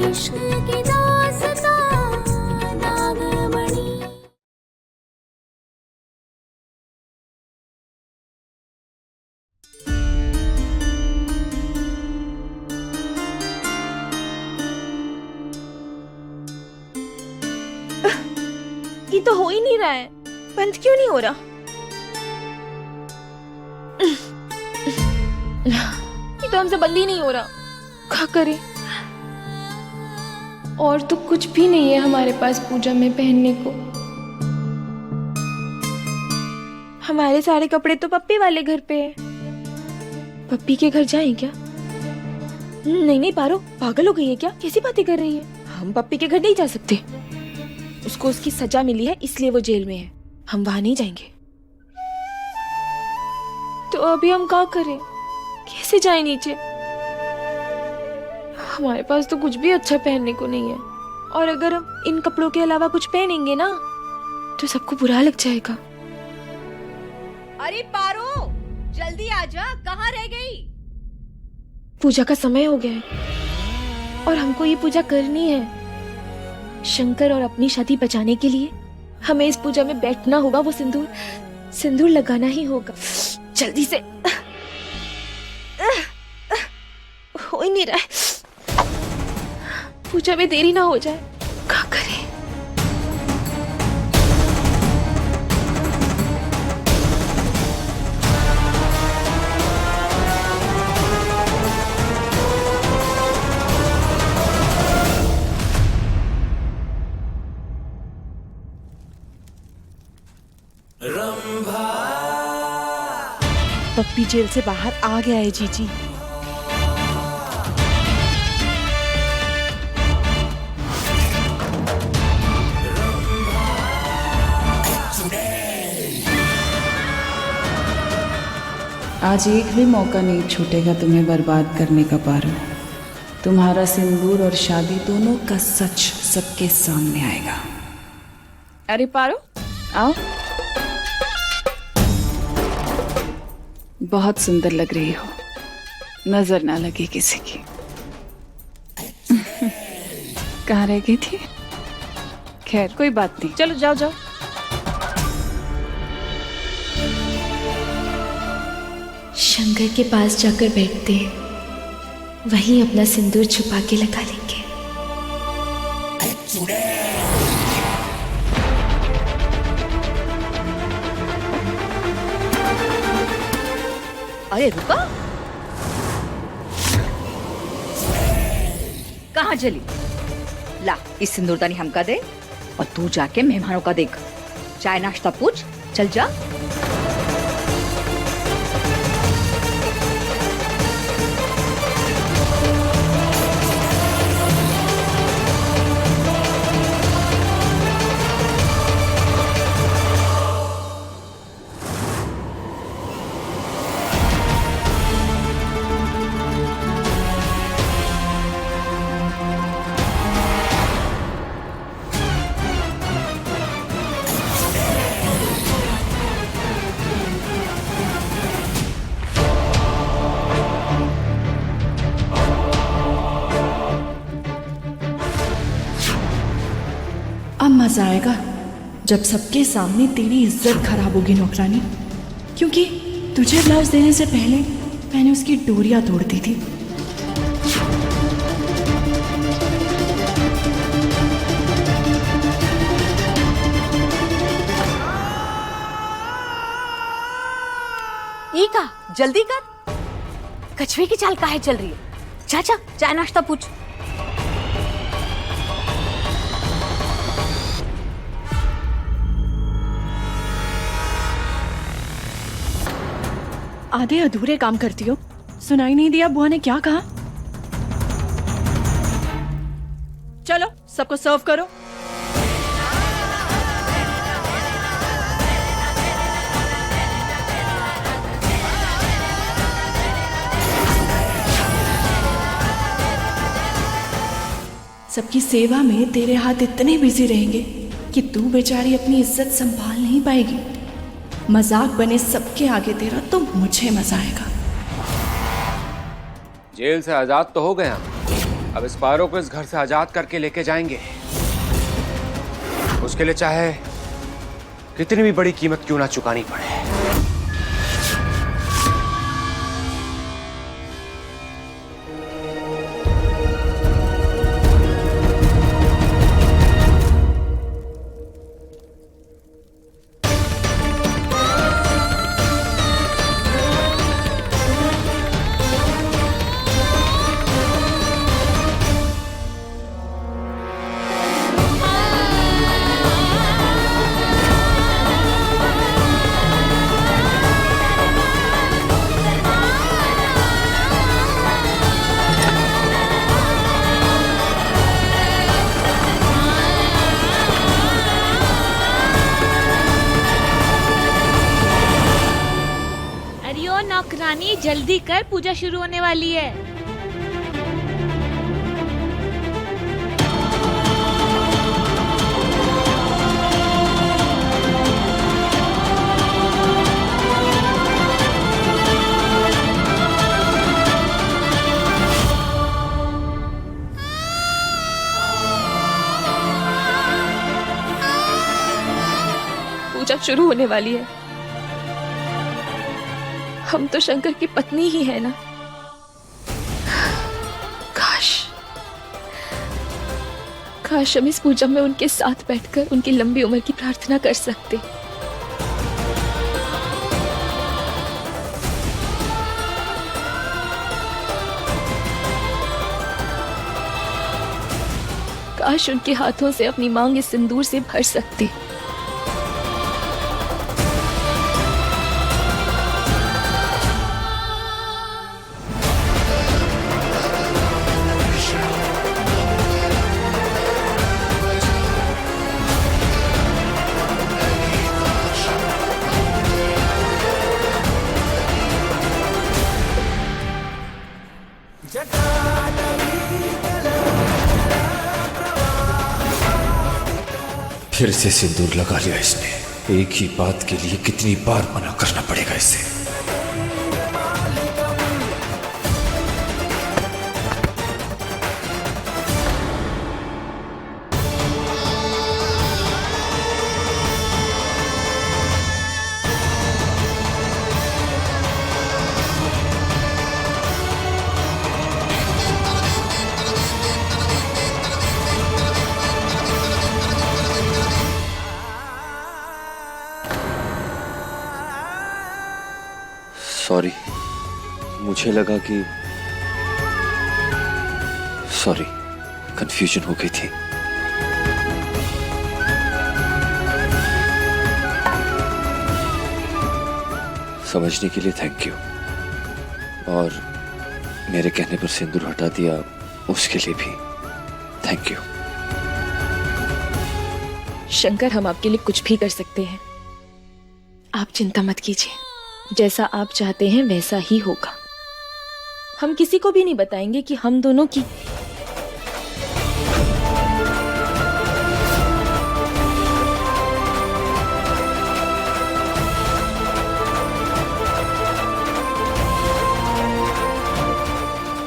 इश्क की दास्तां नागमणि। ये तो हो ही नहीं रहा है, बंद क्यों नहीं हो रहा? ये तो हमसे बंद ही नहीं हो रहा, क्या करें? और तो कुछ भी नहीं है हमारे पास पूजा में पहनने को। हमारे सारे कपड़े तो पप्पी वाले घर पे है। पप्पी के घर जाएं क्या? नहीं नहीं पारो, पागल हो गई है क्या? कैसी बातें कर रही है? हम पप्पी के घर नहीं जा सकते। उसको उसकी सजा मिली है इसलिए वो जेल में है, हम वहां नहीं जाएंगे। तो अभी हम क्या करें? कैसे जाएं नीचे? हमारे पास तो कुछ भी अच्छा पहनने को नहीं है, और अगर हम इन कपड़ों के अलावा कुछ पहनेंगे ना तो सबको बुरा लग जाएगा। अरे पारो, जल्दी आजा, कहाँ रह गई? पूजा का समय हो गया है और हमको ये पूजा करनी है। शंकर और अपनी शादी बचाने के लिए हमें इस पूजा में बैठना होगा, वो सिंदूर लगाना ही होगा। जल्दी से, हो ही नहीं रहा है, पूजा में देरी ना हो जाए, क्या करें? पप्पी जेल से बाहर आ गया है जीजी। आज एक भी मौका नहीं छूटेगा तुम्हें बर्बाद करने का पारो। तुम्हारा सिंदूर और शादी दोनों का सच सबके सामने आएगा। अरे पारो, आओ। बहुत सुंदर लग रही हो, नजर ना लगे किसी की। कहाँ रह गई थी? खैर कोई बात नहीं, चलो जाओ जाओ। शंकर के पास जाकर बैठते हैं, वहीं अपना सिंदूर छुपा के लगा लेंगे। अरे रुका, कहाँ चली? ला, इस सिंदूरदानी हमका दे और तू जाके मेहमानों का देख। चाय नाश्ता पूछ, चल जा। अब मजा आएगा जब सबके सामने तेरी इज्जत खराब होगी नौकरानी, क्योंकि तुझे ब्लाउज देने से पहले मैंने उसकी डोरियां तोड़ दी थी। ई का जल्दी कर, कछुए की चाल काहे चल रही है? जा जा, चाय नाश्ता पूछ। आधे अधूरे काम करती हो, सुनाई नहीं दिया बुआ ने क्या कहा? चलो सबको सर्व करो। सबकी सेवा में तेरे हाथ इतने बिजी रहेंगे कि तू बेचारी अपनी इज्जत संभाल नहीं पाएगी। मजाक बने सबके आगे तेरा, तो मुझे मजा आएगा। जेल से आजाद तो हो गया, अब इस पारो को इस घर से आजाद करके लेके जाएंगे। उसके लिए चाहे कितनी भी बड़ी कीमत क्यों ना चुकानी पड़े। नौकरानी जल्दी कर, पूजा शुरू होने वाली है। पूजा शुरू होने वाली है। हम तो शंकर की पत्नी ही है ना। काश हम इस पूजा में उनके साथ बैठकर उनकी लंबी उम्र की प्रार्थना कर सकते। काश उनके हाथों से अपनी मांग इस सिंदूर से भर सकते। फिर से सिंदूर लगा लिया इसने। एक ही बात के लिए कितनी बार मना करना पड़ेगा इसे। सॉरी, मुझे लगा कि सॉरी, कंफ्यूजन हो गई थी। समझने के लिए थैंक यू, और मेरे कहने पर सिंदूर हटा दिया उसके लिए भी थैंक यू। शंकर, हम आपके लिए कुछ भी कर सकते हैं। आप चिंता मत कीजिए, जैसा आप चाहते हैं वैसा ही होगा। हम किसी को भी नहीं बताएंगे कि हम दोनों की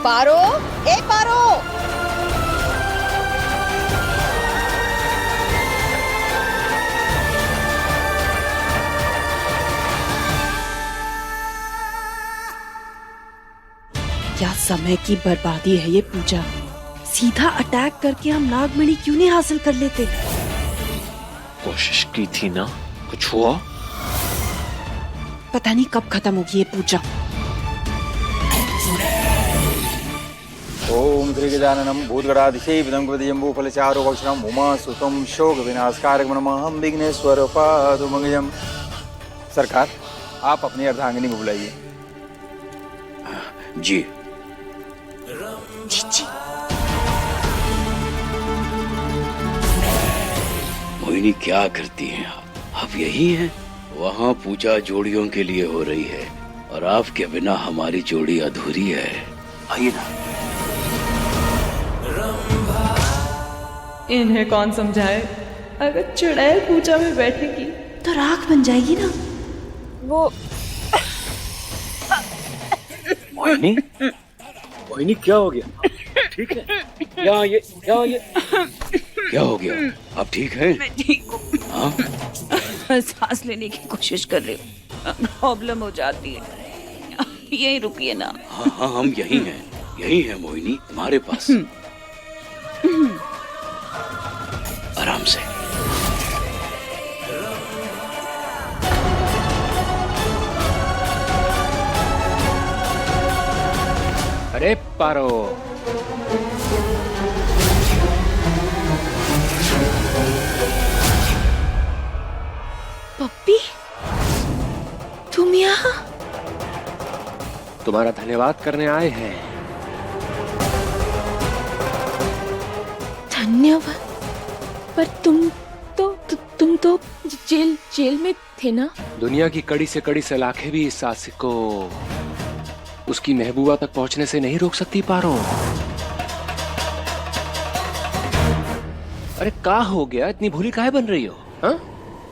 पारो, ए पारो, क्या समय की बर्बादी है ये पूजा। सीधा अटैक करके हम नागमणि क्यों नहीं हासिल कर लेते। कोशिश की थी ना, कुछ हुआ? पता नहीं कब खत्म होगी ये पूजा। ओम श्री गजाननम भूतगणाधिसेवितं गजम्बूफलचारुभक्षणं उमासुतं शोकविनाशकारकं नमाहं विघ्नेश्वर पादुमंगलम्। सरकार, आप अपनी अर्धांगिनी को बुलाइए। जी। मोहिनी, क्या करती हैं आप यही हैं? वहाँ पूजा जोड़ियों के लिए हो रही है और आपके बिना हमारी जोड़ी अधूरी है। आइए ना। इन्हें कौन समझाए? अगर चुड़ैल पूजा में बैठेगी तो राख बन जाएगी ना। वो मोहिनी, मोहिनी क्या हो गया? ठीक है? यहाँ ये क्या हो गया? आप ठीक हैं? मैं ठीक हूँ। हाँ? सांस लेने की कोशिश कर रही हूँ, प्रॉब्लम हो जाती है। यहीं रुकिए ना। हाँ हाँ, हम यही हैं मोहिनी, तुम्हारे पास। आराम से। अरे पारो, पप्पी, तुम यहाँ? तुम्हारा धन्यवाद करने आए हैं। धन्यवाद। पर तुम तो जेल में थे ना? दुनिया की कड़ी से कड़ी सलाखें भी इस आशिक को उसकी महबूबा तक पहुंचने से नहीं रोक सकती पारो। अरे क्या हो गया, इतनी भूली काहे बन रही हो? हाँ,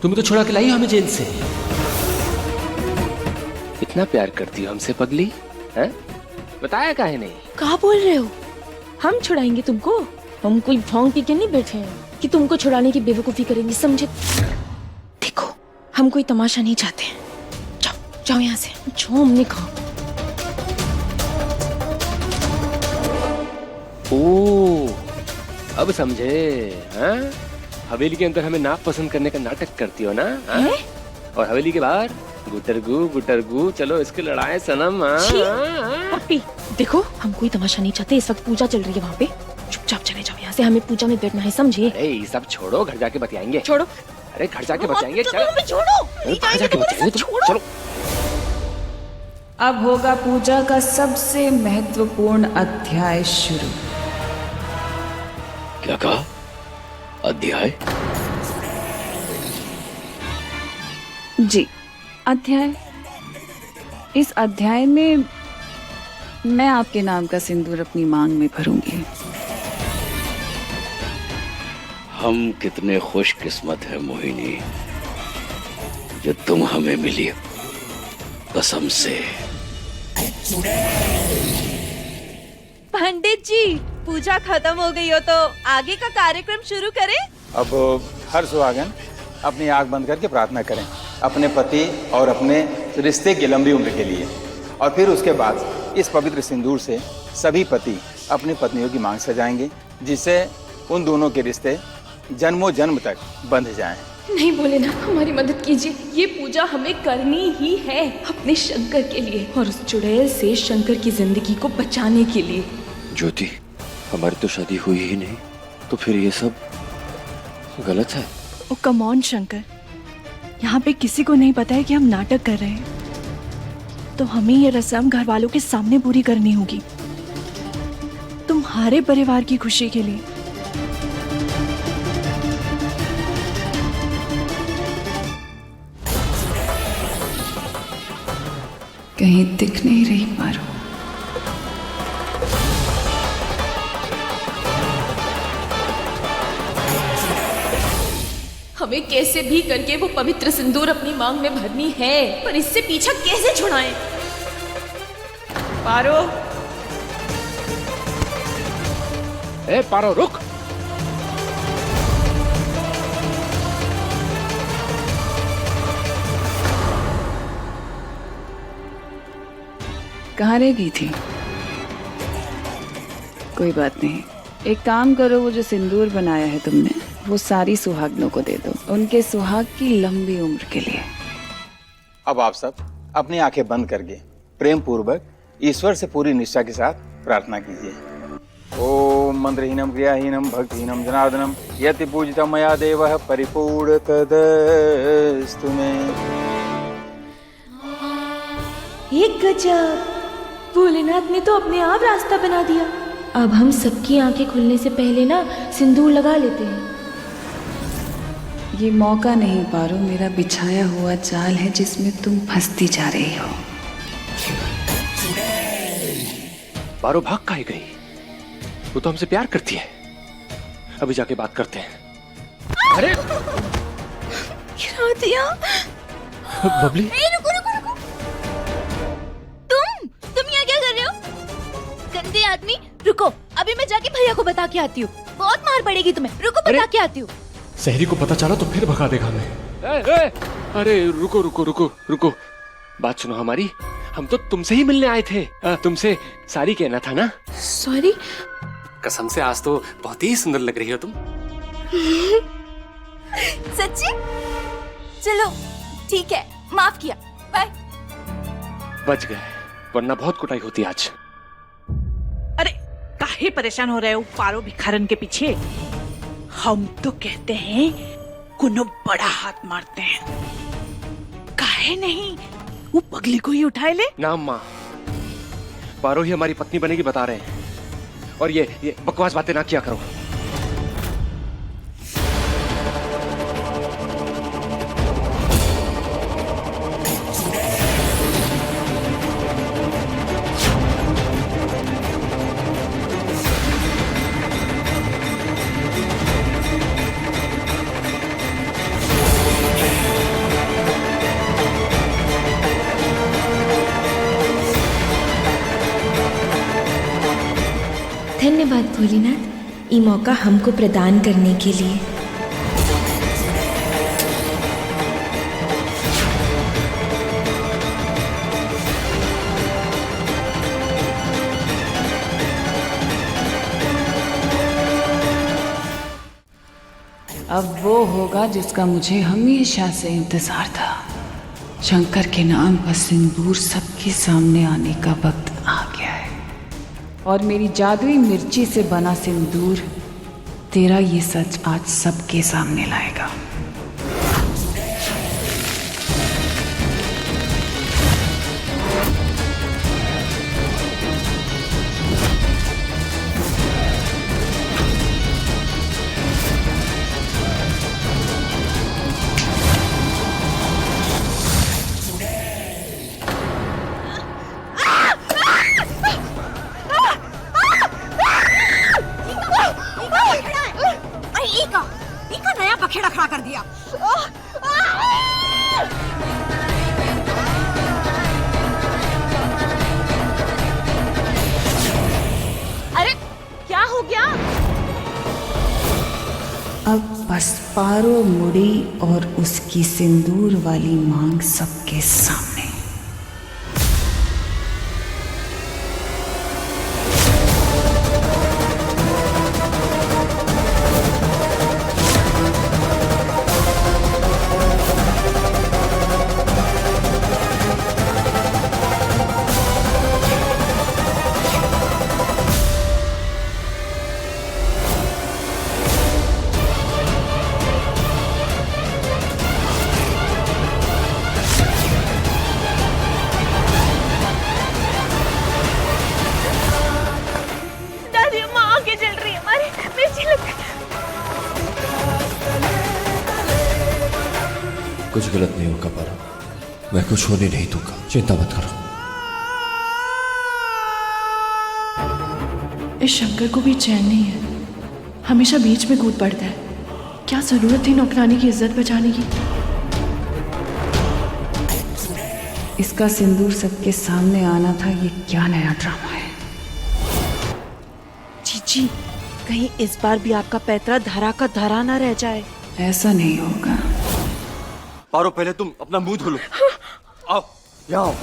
तुम्हें तो छुड़ा के लाई हमें जेल से। इतना प्यार करती हो हमसे पगली, हैं? बताया काहे नहीं? कहा बोल रहे हो? हम छुड़ाएंगे तुमको? हम कोई भौंक पी के नहीं बैठे हैं कि तुमको छुड़ाने की बेवकूफी करेंगे, समझे? देखो, हम कोई तमाशा नहीं चाहते हैं। जाओ जाओ यहाँ से, जाओ, हमने कहा। ओ, अब समझे? हाँ? हवेली के अंदर हमें नाक पसंद करने का नाटक करती हो ना? हाँ? और हवेली के बाहर गुटरगू चलो इसके लड़ाए सनम। पप्पी, देखो, हम कोई तमाशा नहीं चाहते। इस वक्त पूजा चल रही है वहाँ पे। चुपचाप चले जाओ यहाँ से, हमें पूजा में बैठना है, समझे? अरे ये सब छोड़ो, घर जाके बतियाएंगे। छोड़ो। अरे घर जाके बतियाएंगे। छोड़ो। घर जाके बतियाएंगे। चलो। अब होगा पूजा का सबसे महत्वपूर्ण अध्याय शुरू। क्या कहा? अध्याय? जी, अध्याय। इस अध्याय में मैं आपके नाम का सिंदूर अपनी मांग में भरूंगी। हम कितने खुशकिस्मत हैं मोहिनी, जो तुम हमें मिली, कसम से। पंडित जी, पूजा खत्म हो गई हो तो आगे का कार्यक्रम शुरू करें? अब हर सुहागन अपनी आंख बंद करके प्रार्थना करें अपने पति और अपने रिश्ते की लंबी उम्र के लिए, और फिर उसके बाद इस पवित्र सिंदूर से सभी पति अपनी पत्नियों की मांग सजाएंगे, जिससे उन दोनों के रिश्ते जन्मों जन्म तक बंध जाएं। नहीं बोले ना, हमारी मदद कीजिए। ये पूजा हमें करनी ही है, अपने शंकर के लिए और उस चुड़ैल से शंकर की जिंदगी को बचाने के लिए। ज्योति, हमारी तो शादी हुई ही नहीं, तो फिर ये सब गलत है। ओ कम ऑन शंकर, यहाँ पे किसी को नहीं पता है कि हम नाटक कर रहे हैं, तो हमें ये रस्म घर वालों के सामने पूरी करनी होगी, तुम्हारे परिवार की खुशी के लिए। कहीं दिख नहीं रही पारो। हमें कैसे भी करके वो पवित्र सिंदूर अपनी मांग में भरनी है, पर इससे पीछा कैसे छुड़ाएं? पारो, ए पारो, रुक। कहाँ रह गई थी? कोई बात नहीं, एक काम करो, वो जो सिंदूर बनाया है तुमने, वो सारी सुहागनों को दे दो, उनके सुहाग की लंबी उम्र के लिए। अब आप सब अपनी आंखें बंद करके प्रेम पूर्वक ईश्वर से पूरी निष्ठा के साथ प्रार्थना कीजिए। ओम मंत्रहीनम क्रियाहीनम भक्तिहीनम जनार्दनम यति पूजितम मया देवः परिपूर्ण तदस्तु मे। एक गजब, भोलेनाथ ने तो अपने आप रास्ता बना दिया। अब हम सबकी आंखें खुलने से पहले ना सिंदूर लगा लेते हैं। ये मौका नहीं पारो, मेरा बिछाया हुआ जाल है जिसमें तुम फंसती जा रही हो। पारो भाग काहे गई? वो तो हमसे प्यार करती है। अभी जाके बात करते हैं। अरे गिरा दिया। बबली, रुको रुको रुको, तुम यहाँ क्या कर रहे हो? गंदे आदमी, रुको, अभी मैं जाके भैया को बता के आती हूँ, बहुत मार पड़ेगी तुम्हें। रुको बता के आती हूँ। सहरी को पता चला तो फिर भगा देगा हमें। अरे रुको रुको रुको रुको, बात सुनो हमारी। हम तो तुमसे ही मिलने आए थे। तुमसे सारी कहना था ना। सॉरी। कसम से आज तो बहुत ही सुंदर लग रही हो तुम। सच्ची? चलो ठीक है, माफ किया, बाय। बच गए, वरना बहुत कुटाई होती आज। अरे काहे परेशान हो रहे हो पारो भिखारन के पीछे? हम तो कहते हैं कुनो बड़ा हाथ मारते हैं। काहे नहीं, वो पगली को ही उठाए ले। ना अम्मा, पारो ही हमारी पत्नी बनेगी बता रहे हैं। और ये बकवास बातें ना किया करो। धन्यवाद भोलेनाथ, ये मौका हमको प्रदान करने के लिए। अब वो होगा जिसका मुझे हमेशा से इंतजार था। शंकर के नाम पर सिंदूर सबके सामने आने का वक्त आ गया है, और मेरी जादुई मिर्ची से बना सिंदूर तेरा ये सच आज सबके सामने लाएगा। नया बखेड़ा खड़ा कर दिया। अरे क्या हो गया? अब बस पारो मुड़ी और उसकी सिंदूर वाली मांग सबके सामने। कुछ गलत नहीं होगा पारो, मैं कुछ होने नहीं दूंगा, चिंता मत करो। इस शंकर को भी चैन नहीं है, हमेशा बीच में कूद पड़ता है। क्या जरूरत थी नौकरानी की इज्जत बचाने की? इसका सिंदूर सबके सामने आना था, ये क्या नया ड्रामा है? जीजी, कहीं इस बार भी आपका पैतरा धरा का धरा ना रह जाए। ऐसा नहीं होगा। पारो पहले तुम अपना मुंह धो लो। आओ यहाँ आओ।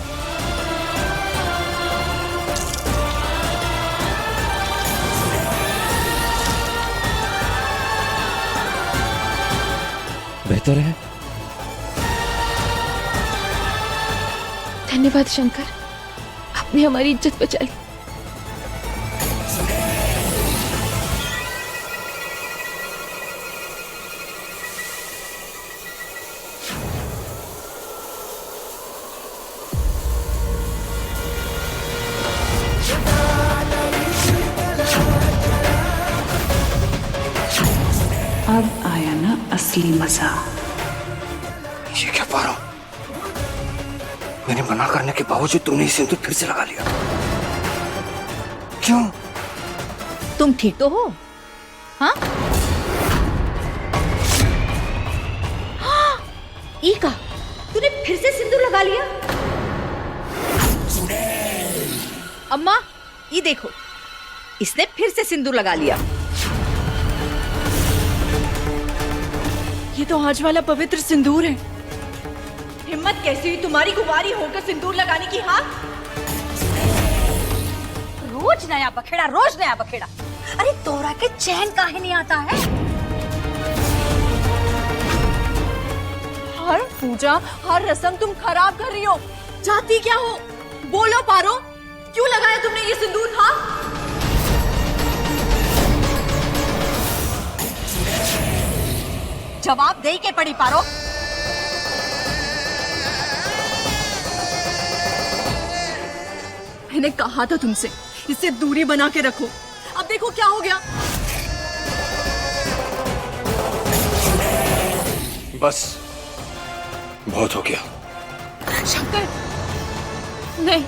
बेहतर है। धन्यवाद शंकर, आपने हमारी इज्जत बचा ली। अब आया ना असली मजा। ये क्या पारो, मैंने मना करने के बावजूद तुमने सिंदूर फिर से लगा लिया, क्यों? तुम ठीक तो हो? हाँ? ईका, तूने फिर से सिंदूर लगा लिया? अम्मा, ये देखो, इसने फिर से सिंदूर लगा लिया। ये तो आज वाला पवित्र सिंदूर है। हिम्मत कैसी हुई तुम्हारी कुंवारी होकर सिंदूर लगाने की? हाँ, रोज नया बखेड़ा, रोज नया बखेड़ा। अरे तोरा के चैन काहे नहीं आता है? हर पूजा, हर रस्म तुम खराब कर रही हो। चाहती क्या हो? बोलो पारो, क्यों लगाया तुमने ये सिंदूर? हाँ, जवाब दे के पड़ी पारो। मैंने कहा था तुमसे इससे दूरी बना के रखो। अब देखो क्या हो गया। बस बहुत हो गया। शंकर, नहीं,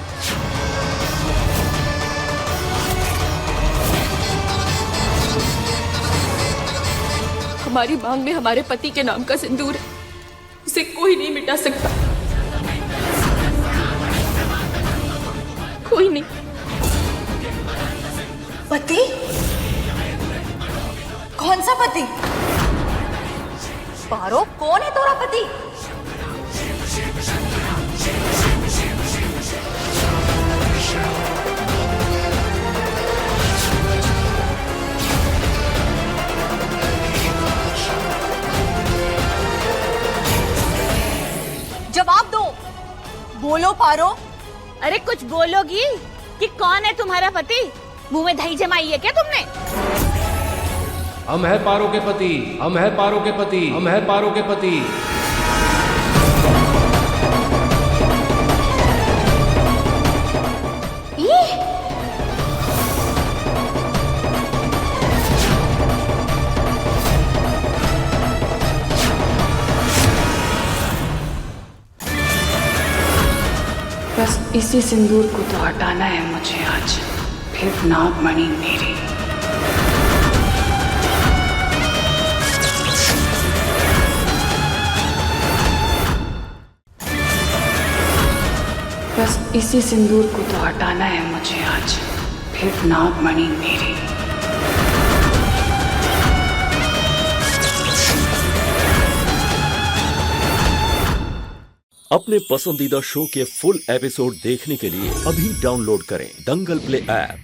हमारी मांग में हमारे पति के नाम का सिंदूर है, उसे कोई नहीं मिटा सकता। कोई नहीं। पति? कौन सा पति? पारो, कौन है तोरा पति? जवाब दो, बोलो पारो। अरे कुछ बोलोगी कि कौन है तुम्हारा पति? मुंह में दही जमाई है क्या तुमने? हम है पारो के पति, हम है पारो के पति, हम है पारो के पति। बस इसी सिंदूर को तो हटाना है मुझे आज, फिर नागमणि मेरी। बस इसी सिंदूर को तो हटाना है मुझे आज, फिर नागमणि मेरी। अपने पसंदीदा शो के फुल एपिसोड देखने के लिए अभी डाउनलोड करें दंगल प्ले ऐप।